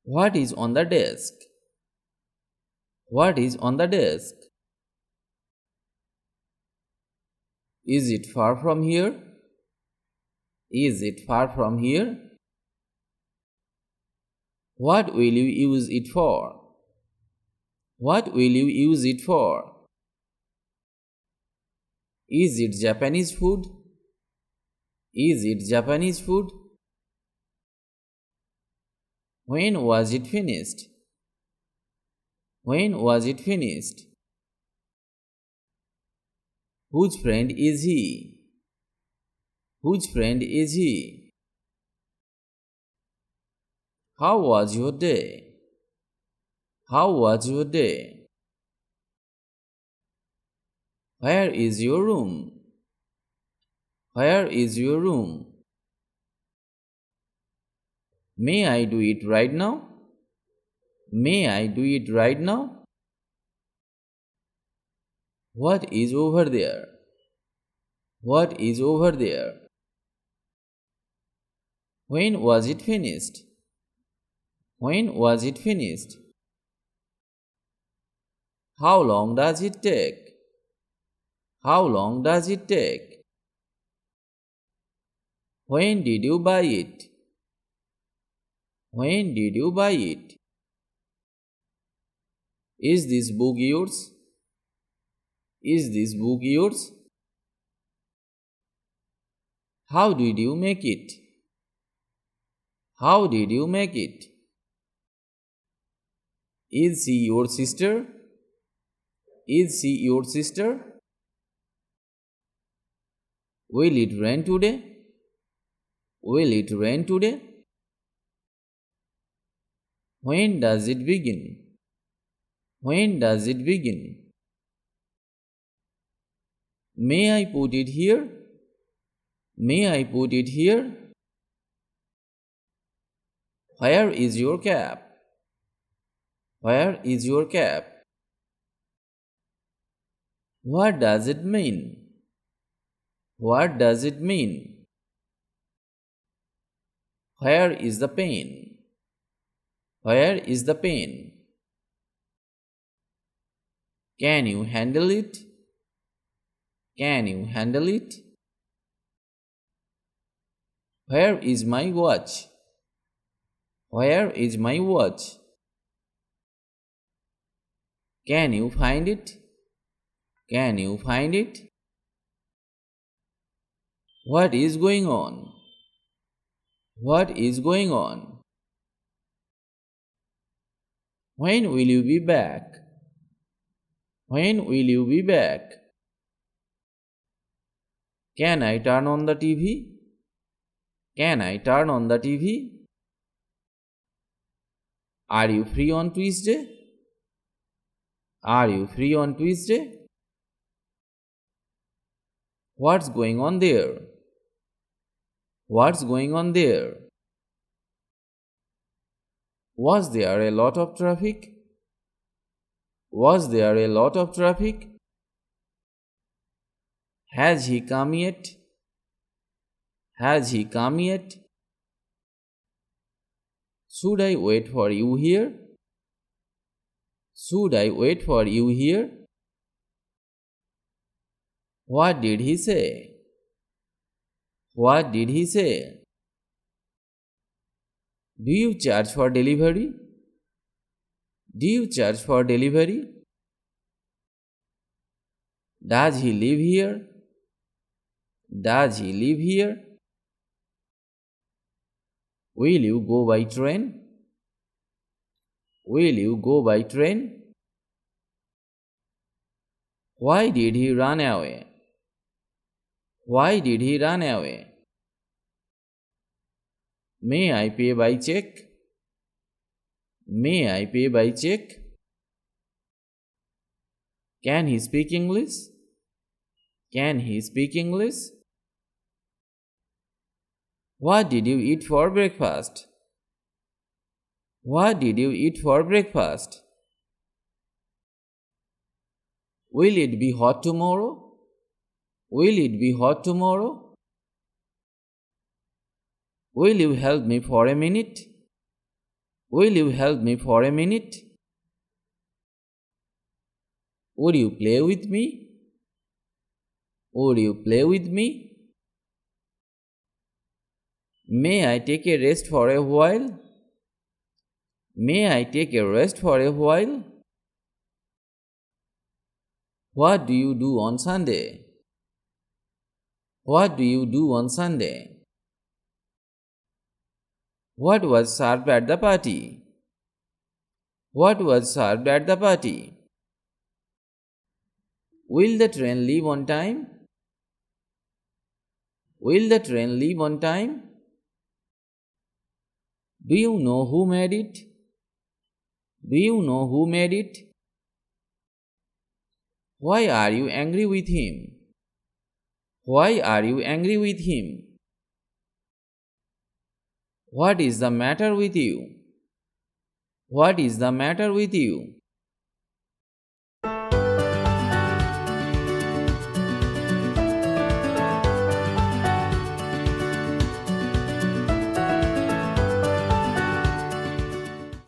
What is on the desk? What is on the desk? Is it far from here? Is it far from here? What will you use it for? What will you use it for? Is it Japanese food? Is it Japanese food? When was it finished? When was it finished? Whose friend is he? Whose friend is he? How was your day? How was your day? Where is your room? Where is your room? May I do it right now? May I do it right now? What is over there? What is over there? When was it finished? When was it finished? How long does it take? How long does it take? When did you buy it? When did you buy it? Is this book yours? Is this book yours? How did you make it? How did you make it? Is she your sister? Is she your sister? Will it rain today? Will it rain today? When does it begin? When does it begin? May I put it here? May I put it here? Where is your cap? Where is your cap? What does it mean? What does it mean? Where is the pen? Where is the pen? Can you handle it? Can you handle it? Where is my watch? Where is my watch? Can you find it? Can you find it? What is going on? What is going on? When will you be back? When will you be back? Can I turn on the TV? Can I turn on the TV? Are you free on Tuesday? Are you free on Tuesday? What's going on there? What's going on there? Was there a lot of traffic? Was there a lot of traffic? Has he come yet? Has he come yet? Should I wait for you here? Should I wait for you here? What did he say? What did he say? Do you charge for delivery? Do you charge for delivery? Does he live here? Does he live here? Will you go by train? Will you go by train? Why did he run away? Why did he run away? May I pay by check? May I pay by check? Can he speak English? Can he speak English? What did you eat for breakfast? What did you eat for breakfast? Will it be hot tomorrow? Will it be hot tomorrow? Will you help me for a minute? Will you help me for a minute? Would you play with me? Would you play with me? May I take a rest for a while? May I take a rest for a while? What do you do on Sunday? What do you do on Sunday? What was served at the party? What was served at the party? Will the train leave on time? Will the train leave on time? Do you know who made it? Do you know who made it? Why are you angry with him? Why are you angry with him? What is the matter with you? What is the matter with you?